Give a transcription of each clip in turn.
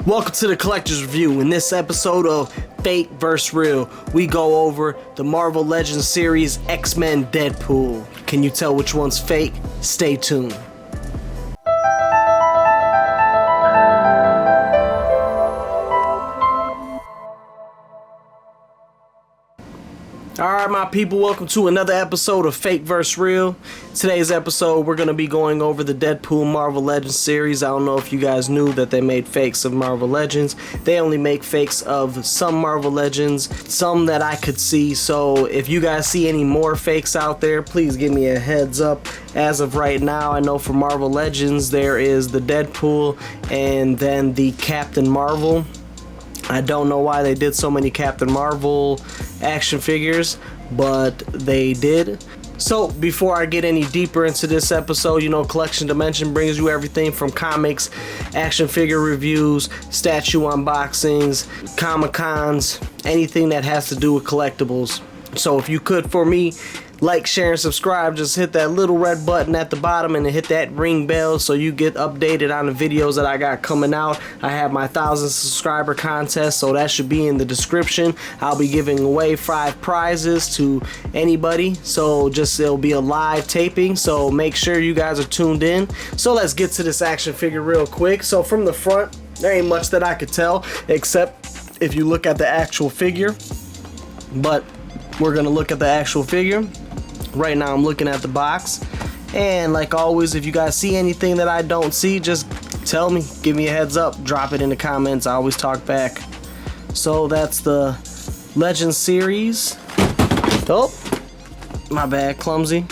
Welcome to the Collector's Review. In this episode of Fake vs. Real, we go over the Marvel Legends series X-Men Deadpool. Can you tell which one's fake? Stay tuned. Alright my people, welcome to another episode of Fake vs. Real. Today's episode we're going to be going over the Deadpool Marvel Legends series. I don't know if you guys knew that they made fakes of Marvel Legends. They only make fakes of some Marvel Legends, some that I could see. So if you guys see any more fakes out there, please give me a heads up. As of right now, I know for Marvel Legends there is the Deadpool and then the Captain Marvel. I don't know why they did so many Captain Marvel action figures, but they did. So before I get any deeper into this episode, you know, Collection Dimension brings you everything from comics, action figure reviews, statue unboxings, Comic-Cons, anything that has to do with collectibles. So if you could, for me, like, share, and subscribe. Just hit that little red button at the bottom and hit that ring bell so you get updated on the videos that I got coming out. I have my 1,000 subscriber contest, so that should be in the description. I'll be giving away 5 prizes to anybody, so it'll be a live taping, so make sure you guys are tuned in. So let's get to this action figure real quick. So from the front, there ain't much that I could tell except if you look at the actual figure, but we're gonna look at the actual figure. Right now I'm looking at the box, and like always, if you guys see anything that I don't see, just tell me, give me a heads up, drop it in the comments. I always talk back. So that's the Legends series. Oh, my bad, clumsy.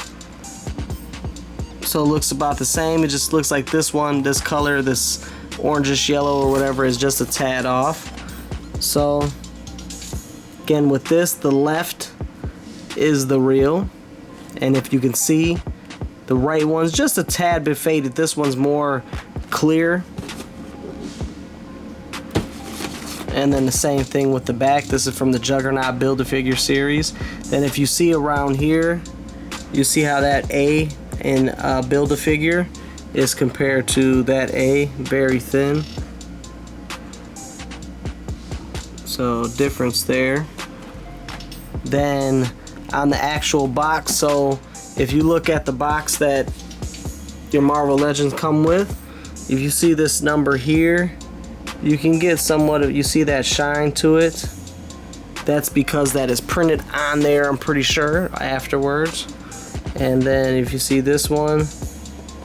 So it looks about the same. It just looks like this one, this color, this orangish yellow or whatever, is just a tad off. So again, with this, the left is the real, and if you can see, the right one's just a tad bit faded. This one's more clear. And then the same thing with the back. This is from the Juggernaut Build-A-Figure series. Then if you see around here, you see how that A in Build-A-Figure is compared to that A, very thin. So difference there. Then on the actual box, so if you look at the box that your Marvel Legends come with, if you see this number here, you can get somewhat of, you see that shine to it. That's because that is printed on there, I'm pretty sure, afterwards. And then if you see this one,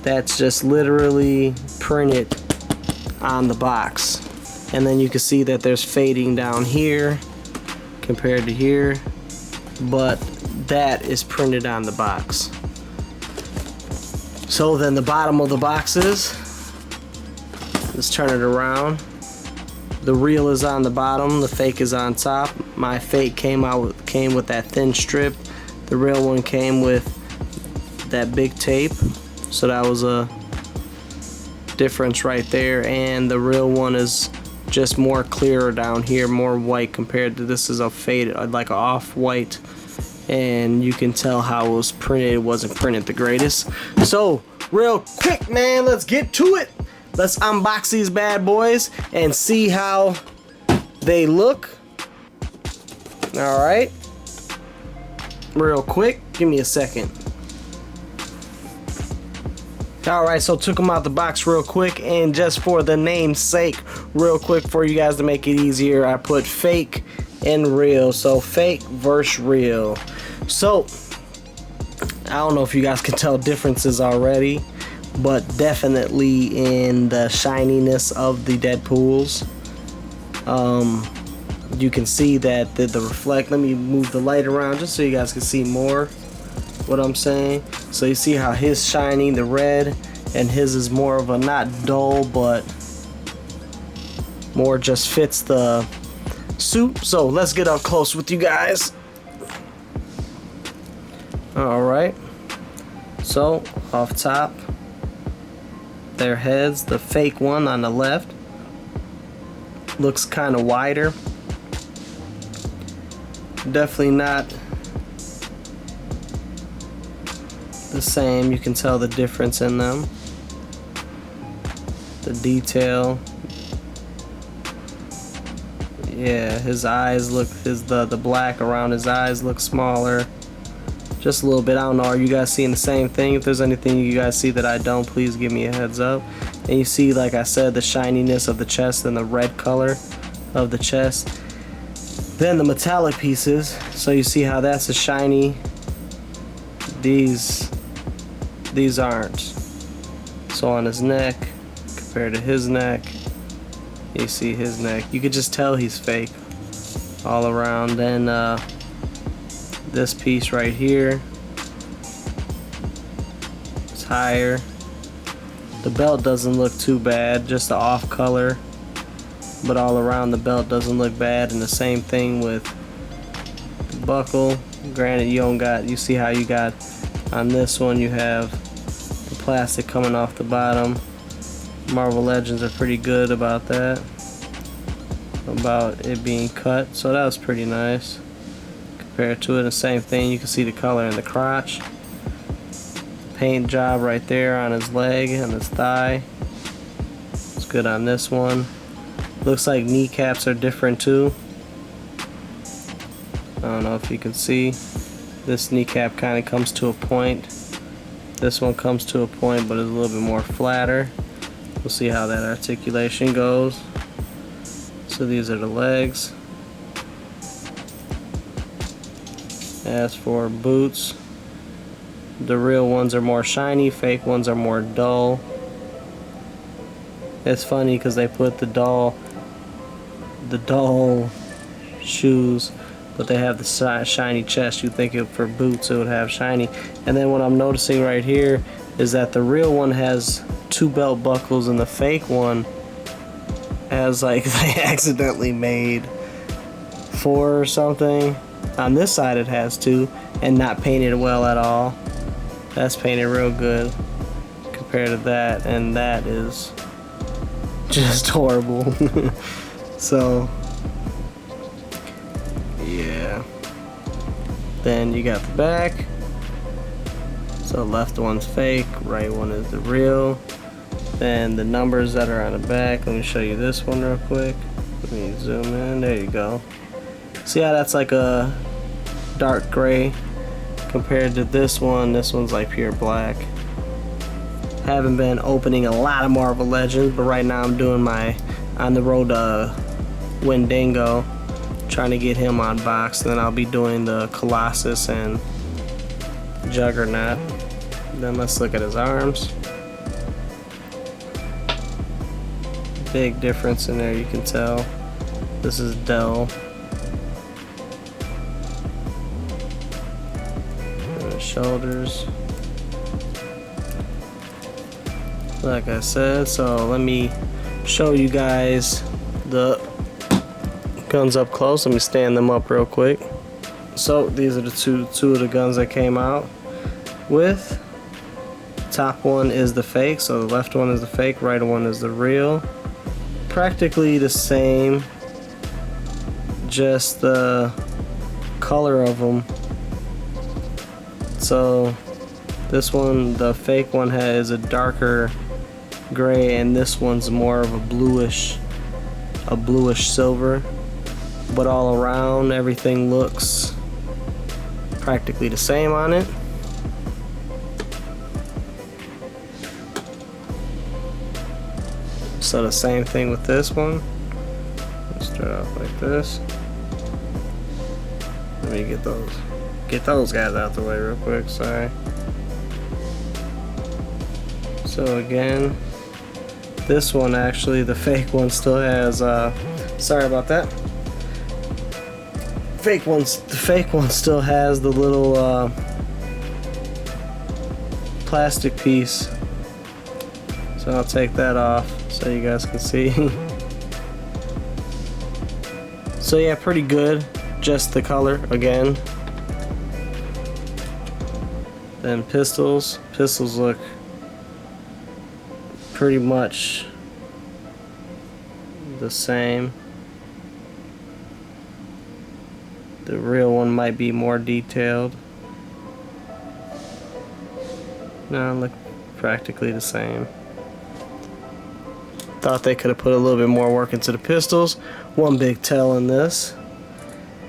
that's just literally printed on the box. And then you can see that there's fading down here compared to here, but that is printed on the box. So then the bottom of the boxes, let's turn it around. The real is on the bottom, the fake is on top. My fake came with that thin strip. The real one came with that big tape, so that was a difference right there. And the real one is just more clearer down here, more white compared to this is a faded, like a off-white, and you can tell how it was printed. It wasn't printed the greatest. So real quick, man, let's get to it. Let's unbox these bad boys and see how they look. All right, real quick, give me a second. Alright, so took them out the box real quick, and just for the name's sake, real quick for you guys to make it easier, I put fake and real. So fake versus real. So I don't know if you guys can tell differences already, but definitely in the shininess of the Deadpools. You can see that the reflect, let me move the light around just so you guys can see more what I'm saying. So you see how his shining, the red, and his is more of a, not dull, but more just fits the suit. So let's get up close with you guys. Alright, so off top, their heads, the fake one on the left looks kind of wider. Definitely not the same. You can tell the difference in them. The detail Yeah, his eyes look, the black around his eyes look smaller. Just a little bit. I don't know, are you guys seeing the same thing? If there's anything you guys see that I don't, please give me a heads up. And you see, like I said, the shininess of the chest and the red color of the chest. Then the metallic pieces, so you see how that's a shiny. These aren't. So on his neck, compared to his neck, you see his neck. You could just tell he's fake all around. Then this piece right here, it's higher. The belt doesn't look too bad, just the off color, but all around the belt doesn't look bad. And the same thing with the buckle. Granted, you see how you got on this one, you have the plastic coming off the bottom. Marvel Legends are pretty good about that, about it being cut, so that was pretty nice compared to it. The same thing, you can see the color in the crotch. Paint job right there on his leg and his thigh. It's good on this one. Looks like kneecaps are different too. I don't know if you can see. This kneecap kind of comes to a point. This one comes to a point, but it's a little bit more flatter. We'll see how that articulation goes. So these are the legs. As for boots, the real ones are more shiny, fake ones are more dull. It's funny because they put the dull shoes, but they have the shiny chest. You'd think for boots it would have shiny. And then what I'm noticing right here is that the real one has 2 belt buckles and the fake one has, like, they accidentally made 4 or something. On this side it has 2 and not painted well at all. That's painted real good compared to that, and that is just horrible. So yeah. Then you got the back. So left one's fake, right one is the real. Then the numbers that are on the back, let me show you this one real quick. Let me zoom in, there you go. See how that's like a dark gray compared to this one's like pure black. Haven't been opening a lot of Marvel Legends, but right now I'm doing my on the road to Wendigo, trying to get him unboxed. And then I'll be doing the Colossus and Juggernaut. Then let's look at his arms. Big difference in there, you can tell. This is dull. And his shoulders. Like I said, so let me show you guys the guns up close. Let me stand them up real quick. So these are the two of the guns I came out with. Top one is the fake, so the left one is the fake, right one is the real. Practically the same, just the color of them. So this one, the fake one, has a darker gray, and this one's more of a bluish silver. But all around, everything looks practically the same on it. So the same thing with this one. Let's start off like this. Let me get those guys out the way real quick, sorry. So again, this one actually, the fake one still has, sorry about that. The fake one still has the little plastic piece. So I'll take that off so you guys can see. So yeah, pretty good. Just the color again. Then pistols look pretty much the same. The real one might be more detailed. No, look practically the same. Thought they could have put a little bit more work into the pistols. One big tell in this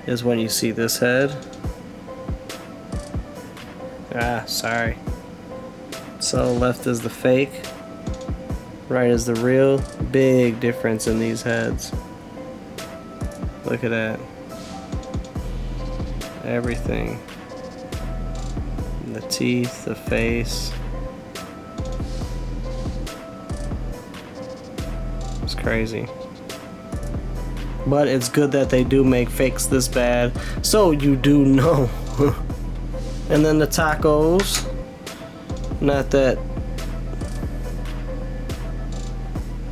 is when you see this head. Ah, sorry. So left is the fake, right is the real. Big difference in these heads. Look at that. Everything. The teeth, the face. It's crazy. But it's good that they do make fakes this bad, so you do know. And then the tacos. Not that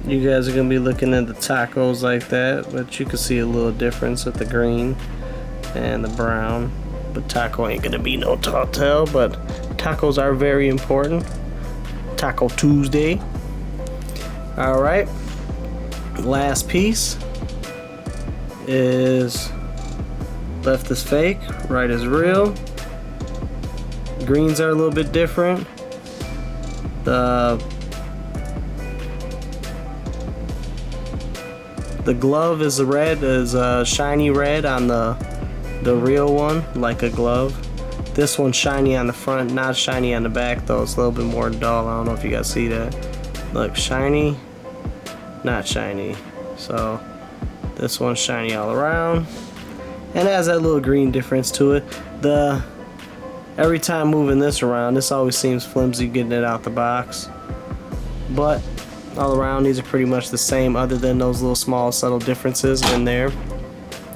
you guys are gonna be looking at the tacos like that, but you can see a little difference with the green and the brown. But taco ain't gonna be no tell, but tacos are very important. Taco Tuesday. Alright. Last piece is left is fake, right is real. Greens are a little bit different. The glove is red, is shiny red on the real one, like a glove. This one's shiny on the front, not shiny on the back though. It's a little bit more dull. I don't know if you guys see that. Look, shiny, not shiny. So this one's shiny all around, and it has that little green difference to it. Every time moving this around, this always seems flimsy getting it out the box. But all around, these are pretty much the same, other than those little small subtle differences in there.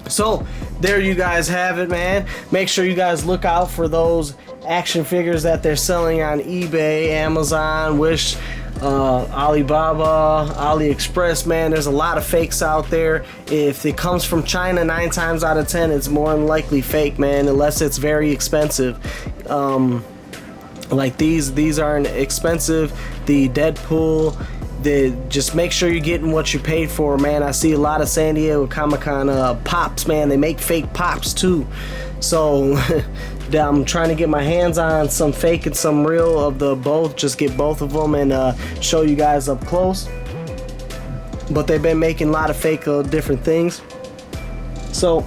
So there you guys have it, man. Make sure you guys look out for those action figures that they're selling on eBay, Amazon, Wish, Alibaba, AliExpress, man. There's a lot of fakes out there. If it comes from China, 9 times out of 10 it's more than likely fake, man, unless it's very expensive. Like these aren't expensive. The Deadpool, just make sure you're getting what you paid for, man. I see a lot of San Diego Comic-Con pops, man. They make fake pops too. So I'm trying to get my hands on some fake and some real of the both. Just get both of them and show you guys up close. But they've been making a lot of fake different things. So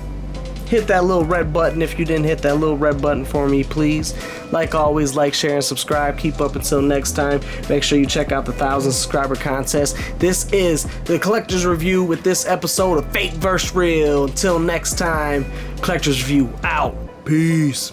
hit that little red button if you didn't hit that little red button for me, please. Like always, like, share, and subscribe. Keep up until next time. Make sure you check out the 1,000 subscriber contest. This is the Collector's Review with this episode of Fake vs. Real. Until next time, Collector's Review out. Peace.